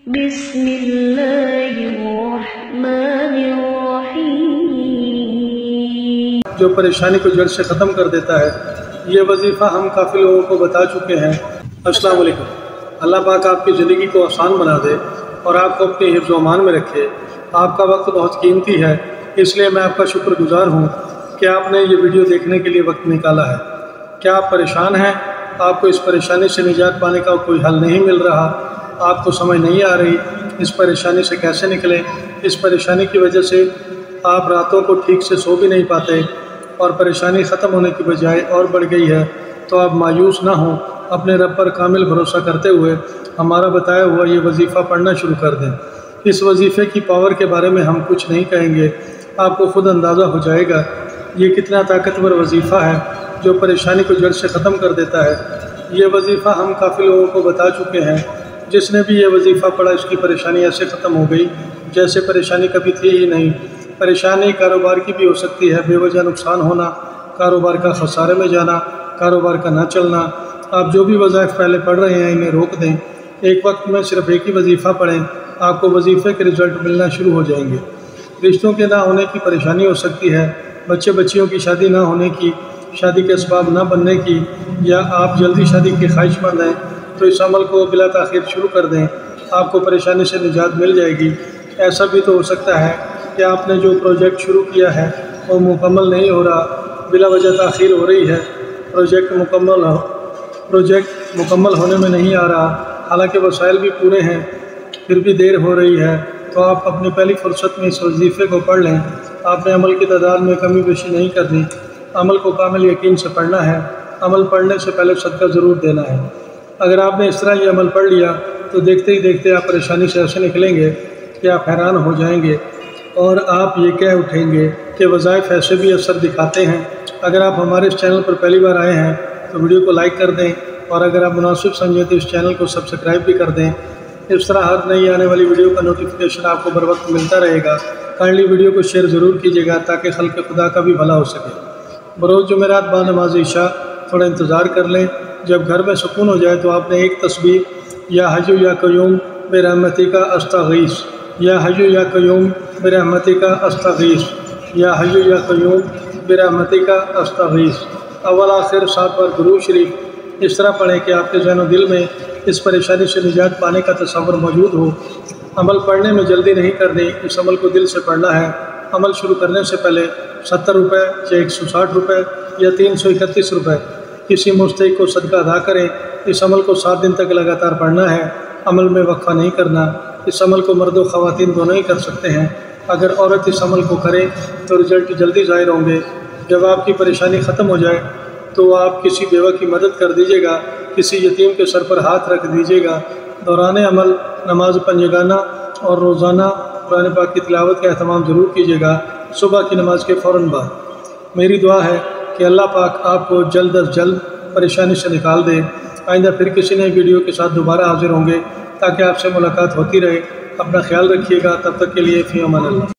بسم اللہ الرحمن الرحیم۔ جو پریشانی کو جڑ سے ختم کر دیتا ہے، یہ وظیفہ ہم کافی لوگوں کو بتا چکے ہیں۔ السلام علیکم۔ اللہ پاک آپ کی زندگی کو آسان بنا دے اور آپ کو اپنے حفظ و امان میں رکھے۔ آپ کا وقت بہت قیمتی ہے، اس لیے میں آپ کا شکر گزار ہوں کہ آپ نے یہ ویڈیو دیکھنے کے لیے وقت نکالا ہے۔ کیا آپ پریشان ہیں؟ آپ کو اس پریشانی سے نجات پانے کا کوئی حل نہیں مل رہا؟ آپ کو سمجھ نہیں آ رہی اس پریشانی سے کیسے نکلیں؟ اس پریشانی کی وجہ سے آپ راتوں کو ٹھیک سے سو بھی نہیں پاتے اور پریشانی ختم ہونے کی بجائے اور بڑھ گئی ہے، تو آپ مایوس نہ ہوں، اپنے رب پر کامل بھروسہ کرتے ہوئے ہمارا بتایا ہوا یہ وظیفہ پڑھنا شروع کر دیں۔ اس وظیفے کی پاور کے بارے میں ہم کچھ نہیں کہیں گے، آپ کو خود اندازہ ہو جائے گا یہ کتنا طاقتور وظیفہ ہے جو پریشانی کو جڑ سے ختم کر دیتا ہے۔ یہ وظیفہ ہم کافی لوگوں کو بتا چکے ہیں، جس نے بھی یہ وظیفہ پڑھا اس کی پریشانی ایسے ختم ہو گئی جیسے پریشانی کبھی تھی ہی نہیں۔ پریشانی کاروبار کی بھی ہو سکتی ہے، بے وجہ نقصان ہونا، کاروبار کا خسارے میں جانا، کاروبار کا نہ چلنا۔ آپ جو بھی وظائف پہلے پڑھ رہے ہیں انہیں روک دیں، ایک وقت میں صرف ایک ہی وظیفہ پڑھیں، آپ کو وظیفے کے رزلٹ ملنا شروع ہو جائیں گے۔ رشتوں کے نہ ہونے کی پریشانی ہو سکتی ہے، بچیوں کی شادی نہ ہونے کی، شادی کے اسباب نہ بننے کی، یا آپ جلدی شادی کے خواہش مند ہیں تو اس عمل کو بلا تاخیر شروع کر دیں، آپ کو پریشانی سے نجات مل جائے گی۔ ایسا بھی تو ہو سکتا ہے کہ آپ نے جو پروجیکٹ شروع کیا ہے وہ مکمل نہیں ہو رہا، بلا وجہ تاخیر ہو رہی ہے، پروجیکٹ مکمل ہونے میں نہیں آ رہا، حالانکہ وسائل بھی پورے ہیں پھر بھی دیر ہو رہی ہے، تو آپ اپنی پہلی فرصت میں اس وظیفے کو پڑھ لیں۔ آپ نے عمل کی تعداد میں کمی بیشی نہیں کرنی، عمل کو کامل یقین سے پڑھنا ہے، عمل پڑھنے سے پہلے صدقہ ضرور دینا ہے۔ اگر آپ نے اس طرح یہ عمل پڑھ لیا تو دیکھتے ہی دیکھتے آپ پریشانی سے ایسے نکلیں گے کہ آپ حیران ہو جائیں گے اور آپ یہ کہہ اٹھیں گے کہ وظائف ایسے بھی اثر دکھاتے ہیں۔ اگر آپ ہمارے اس چینل پر پہلی بار آئے ہیں تو ویڈیو کو لائک کر دیں، اور اگر آپ مناسب سمجھیں تو اس چینل کو سبسکرائب بھی کر دیں۔ اس طرح ہر نئی آنے والی ویڈیو کا نوٹیفیکیشن آپ کو بر وقت ملتا رہے گا۔ کائنڈلی ویڈیو کو شیئر ضرور کیجیے گا تاکہ خلق خدا کا بھی بھلا ہو سکے۔ بروز جمعرات بعد نماز عشاء تھوڑا انتظار کر لیں، جب گھر میں سکون ہو جائے تو آپ نے ایک تسبیح یا حی یا قیوم برحمتک استغیث، یا حی یا قیوم برحمتک استغیث، یا حی یا قیوم برحمتک استغیث، اول آخر 7 بار درود شریف اس طرح پڑھیں کہ آپ کے ذہن و دل میں اس پریشانی سے نجات پانے کا تصور موجود ہو۔ عمل پڑھنے میں جلدی نہیں کرنی، اس عمل کو دل سے پڑھنا ہے۔ عمل شروع کرنے سے پہلے 70 روپے یا 160 روپے یا 331 روپے کسی مستحق کو صدقہ ادا کریں۔ اس عمل کو 7 دن تک لگاتار پڑھنا ہے، عمل میں وقفہ نہیں کرنا۔ اس عمل کو مرد و خواتین دونوں ہی کر سکتے ہیں۔ اگر عورت اس عمل کو کرے تو رزلٹ جلدی ظاہر ہوں گے۔ جب آپ کی پریشانی ختم ہو جائے تو آپ کسی بیوہ کی مدد کر دیجیے گا، کسی یتیم کے سر پر ہاتھ رکھ دیجیے گا۔ دوران عمل نماز پنجگانہ اور روزانہ قرآن پاک کی تلاوت کا اہتمام ضرور کیجیے گا، صبح کی نماز کے فوراً بعد۔ میری دعا ہے کہ اللہ پاک آپ کو جلد از جلد پریشانی سے نکال دے۔ آئندہ پھر کسی نئی ویڈیو کے ساتھ دوبارہ حاضر ہوں گے تاکہ آپ سے ملاقات ہوتی رہے۔ اپنا خیال رکھیے گا، تب تک کے لیے فی امان اللہ۔